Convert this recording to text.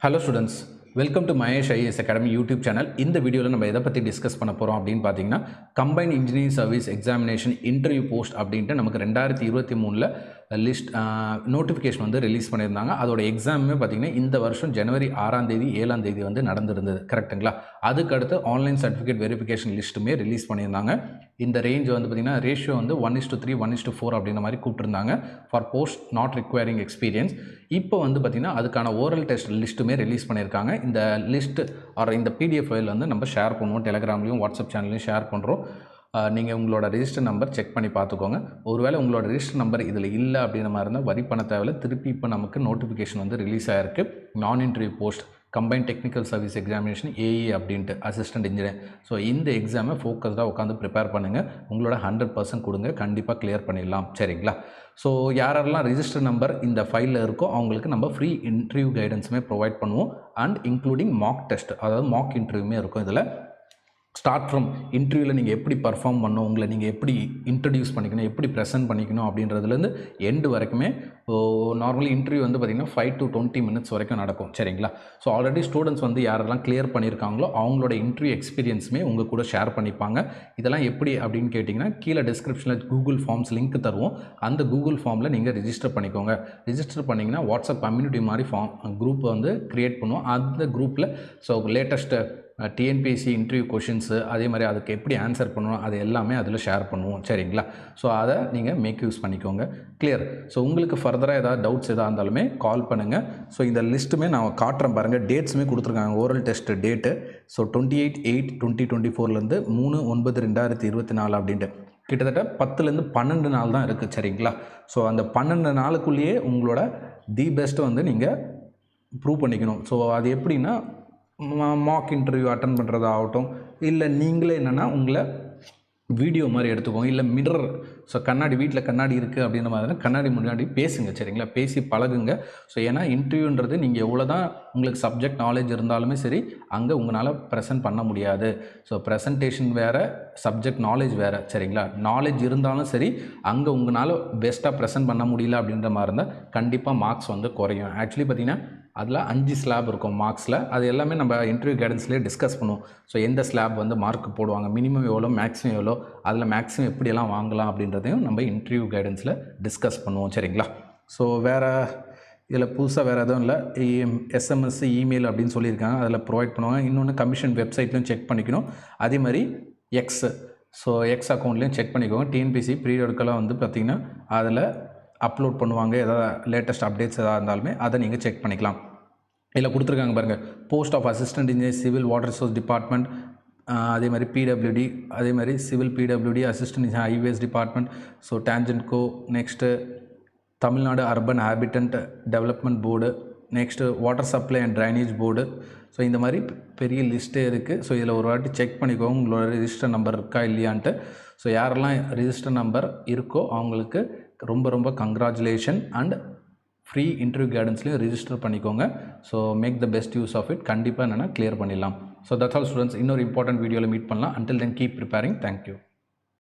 Hello students, welcome to Mahesh IAS academy YouTube channel. இந்த வீடியோவில் நம்ம எதை பற்றி டிஸ்கஸ் பண்ண போகிறோம் அப்படின்னு பார்த்தீங்கன்னா, combine engineering service examination interview post அப்படின்ட்டு நமக்கு 2023 லிஸ்ட் நோட்டிஃபிகேஷன் வந்து ரிலீஸ் பண்ணியிருந்தாங்க. அதோட எக்ஸாமுமே பார்த்திங்கன்னா இந்த வருஷம் ஜனவரி 6ஆம் தேதி 7ஆம் தேதி வந்து நடந்திருந்தது. கரெக்டுங்களா? அதுக்கடுத்து ஆன்லைன் சர்டிஃபிகேட் வெரிஃபிகேஷன் லிஸ்ட்டுமே ரிலீஸ் பண்ணியிருந்தாங்க. இந்த ரேஞ்ச் வந்து பார்த்திங்கன்னா ரேஷியோ வந்து 1:3 1:4 அப்படின்ற மாதிரி கூப்பிட்டுருந்தாங்க for post not requiring experience. இப்போ வந்து பார்த்திங்கன்னா அதுக்கான ஓரல் டெஸ்ட் லிஸ்ட்டுமே ரிலீஸ் பண்ணியிருக்காங்க. இந்த லிஸ்ட் ஆர் இந்த பிடிஎஃப் ஃபைல் வந்து நம்ம ஷேர் பண்ணுவோம், டெலிகிராம்லையும் வாட்ஸ்அப் சேனல்லையும் ஷேர் பண்ணுறோம். நீங்கள் உங்களோட ரிஜிஸ்டர் நம்பர் செக் பண்ணி பார்த்துக்கோங்க. ஒருவேளை உங்களோட ரிஜிஸ்டர் நம்பர் இதில் இல்லை அப்படின்ற மாதிரி இருந்தால் வரி பண்ண தேவையில்ல. திருப்பி இப்போ நமக்கு நோட்டிஃபிகேஷன் வந்து ரிலீஸ் ஆகிருக்கு. நான் interview post combine technical service examination AE அப்படின்ட்டு அசிஸ்டன்ட் இன்ஜினியர். ஸோ இந்த எக்ஸாமை ஃபோக்கஸ்டாக உட்காந்து ப்ரிப்பேர் பண்ணுங்கள். உங்களோட 100% கொடுங்க, கண்டிப்பாக கிளியர் பண்ணிடலாம். சரிங்களா? ஸோ யாரெல்லாம் ரிஜிஸ்டர் நம்பர் இந்த ஃபைலில் இருக்கோ அவங்களுக்கு நம்ம ஃப்ரீ இன்டர்வியூ கைடன்ஸுமே ப்ரொவைட் பண்ணுவோம். அண்ட் இன்க்ளூடிங் மாக் டெஸ்ட், அதாவது மாக் இன்டர்வியூமே இருக்கும். இதில் ஸ்டார்ட் ஃப்ரம் இன்டர்வியூவில் நீங்கள் எப்படி பர்ஃபார்ம் பண்ணணும், உங்களை நீங்கள் எப்படி இன்ட்ரடியூஸ் பண்ணிக்கணும், எப்படி ப்ரெசென்ட் பண்ணிக்கணும் அப்படின்றதுலேருந்து எண்டு வரைக்குமே. நார்மலி இன்டர்வியூ வந்து பார்த்திங்கன்னா 5 to 20 minutes வரைக்கும் நடக்கும். சரிங்களா? ஸோ ஆல்ரெடி ஸ்டூடெண்ட்ஸ் வந்து யாரெல்லாம் கிளியர் பண்ணியிருக்காங்களோ அவங்களோட இன்டர்வியூ எக்ஸ்பீரியன்ஸுமே உங்கள் கூட ஷேர் பண்ணிப்பாங்க. இதெல்லாம் எப்படி அப்படின்னு கேட்டிங்கன்னா கீழே டிஸ்கிரிப்ஷனில் கூகுள் ஃபார்ம்ஸ் லிங்க் தருவோம். அந்த கூகுள் ஃபார்மில் நீங்கள் ரிஜிஸ்டர் பண்ணிக்கோங்க. ரிஜிஸ்டர் பண்ணிங்கன்னா வாட்ஸ்அப் கம்யூனிட்டி மாதிரி குரூப்பை வந்து க்ரியேட் பண்ணுவோம். அந்த குரூப்பில் so latest TNPSC interview questions, அதே மாதிரி அதுக்கு எப்படி ஆன்சர் பண்ணணும் அது எல்லாமே அதில் ஷேர் பண்ணுவோம். சரிங்களா? ஸோ அதை நீங்கள் மேக் யூஸ் பண்ணிக்கோங்க. கிளியர்? ஸோ உங்களுக்கு ஃபர்தராக ஏதாவது டவுட்ஸ் எதாக இருந்தாலுமே கால் பண்ணுங்கள். ஸோ இந்த லிஸ்ட்டுமே நான் காட்டுறேன் பாருங்கள். டேட்ஸுமே கொடுத்துருக்காங்க. ஓரல் டெஸ்ட் டேட்டு ஸோ 28/8/2024 3/9/2024 அப்படின்ட்டு கிட்டத்தட்ட 10லேருந்து 12 நாள் தான் இருக்குது. சரிங்களா? ஸோ அந்த 12 நாளுக்குள்ளேயே உங்களோட தி பெஸ்ட்டை வந்து நீங்கள் ப்ரூவ் பண்ணிக்கணும். ஸோ அது எப்படின்னா மாக் இன்டர்வியூ அட்டன் பண்ணுறதாகட்டும், இல்லை நீங்களே என்னென்னா உங்களை வீடியோ மாதிரி எடுத்துக்கோங்க. இல்லை மிரர், ஸோ கண்ணாடி, வீட்டில் கண்ணாடி இருக்குது அப்படின்ற மாதிரி கண்ணாடி முன்னாடி பேசுங்க. சரிங்களா? பேசி பழகுங்க. ஸோ ஏன்னா இன்டர்வியூன்றது நீங்கள் எவ்வளோ தான் உங்களுக்கு சப்ஜெக்ட் நாலேஜ் இருந்தாலுமே சரி, அங்கே உங்களால் ப்ரெசென்ட் பண்ண முடியாது. ஸோ ப்ரெசன்டேஷன் வேறு, சப்ஜெக்ட் நாலேஜ் வேறு. சரிங்களா? நாலேஜ் இருந்தாலும் சரி, அங்கே உங்களால் பெஸ்ட்டாக ப்ரெசென்ட் பண்ண முடியல அப்படின்ற மாதிரி இருந்தால் கண்டிப்பாக மார்க்ஸ் வந்து குறையும். ஆக்சுவலி பார்த்திங்கன்னா அதில் 5 ஸ்லாப் இருக்கும் மார்க்ஸில். அது எல்லாமே நம்ம இன்டர்வியூ கைடன்ஸ்லேயே டிஸ்கஸ் பண்ணுவோம். ஸோ எந்த ஸ்லாப் வந்து மார்க் போடுவாங்க, மினிமம் எவ்வளோ, மேக்ஸிமம் எவ்வளோ, அதில் மேக்ஸிமம் எப்படியெல்லாம் வாங்கலாம் அப்படின்றதையும் நம்ம இன்டர்வியூ கைடன்ஸில் டிஸ்கஸ் பண்ணுவோம். சரிங்களா? ஸோ வேறு இதில் புதுசாக வேறு எதுவும் இல்லை. எஸ்எம்எஸ், இமெயில் அப்படின்னு சொல்லியிருக்காங்க, அதில் ப்ரொவைட் பண்ணுவாங்க. இன்னொன்று கமிஷன் வெப்சைட்லையும் செக் பண்ணிக்கணும். அதே மாதிரி எக்ஸ் அக்கௌண்ட்லேயும் செக் பண்ணிக்கோங்க. டிஎன்பிசி பீரியடுக்கெல்லாம் வந்து பார்த்திங்கன்னா அதில் அப்லோட் பண்ணுவாங்க. எதாவது லேட்டஸ்ட் அப்டேட்ஸ் எதாவது இருந்தாலுமே அதை நீங்கள் செக் பண்ணிக்கலாம். இதில் கொடுத்துருக்காங்க பாருங்கள். Post of assistant engineer civil water resource department, அதே மாதிரி பிடபிள்யூடி, அதே மாதிரி civil PWD, assistant engineer highways department, so TANGEDCO, next Tamil Nadu urban habitat development board, next water supply and drainage board. So இந்த மாதிரி பெரிய லிஸ்ட்டே இருக்குது. ஸோ இதில் ஒரு வாட்டி செக் பண்ணிக்கோங்க உங்களோட ரிஜிஸ்டர் நம்பர் இருக்கா இல்லையான்ட்டு. ஸோ யாரெல்லாம் ரிஜிஸ்டர் நம்பர் இருக்கோ அவங்களுக்கு ரொம்ப ரொம்ப கங்க்ராச்சுலேஷன். அண்ட் ஃப்ரீ இன்டர்வியூ கைடன்ஸ்லையும் ரிஜிஸ்டர் பண்ணிக்கோங்க. So make the best use of it. கண்டிப்பாக என்னென்னா கிளியர் பண்ணிடலாம். So that's all students. இன்னொரு இம்பார்ட்டன்ட் வீடியோவில் மீட் பண்ணலாம். Until then keep preparing. Thank you.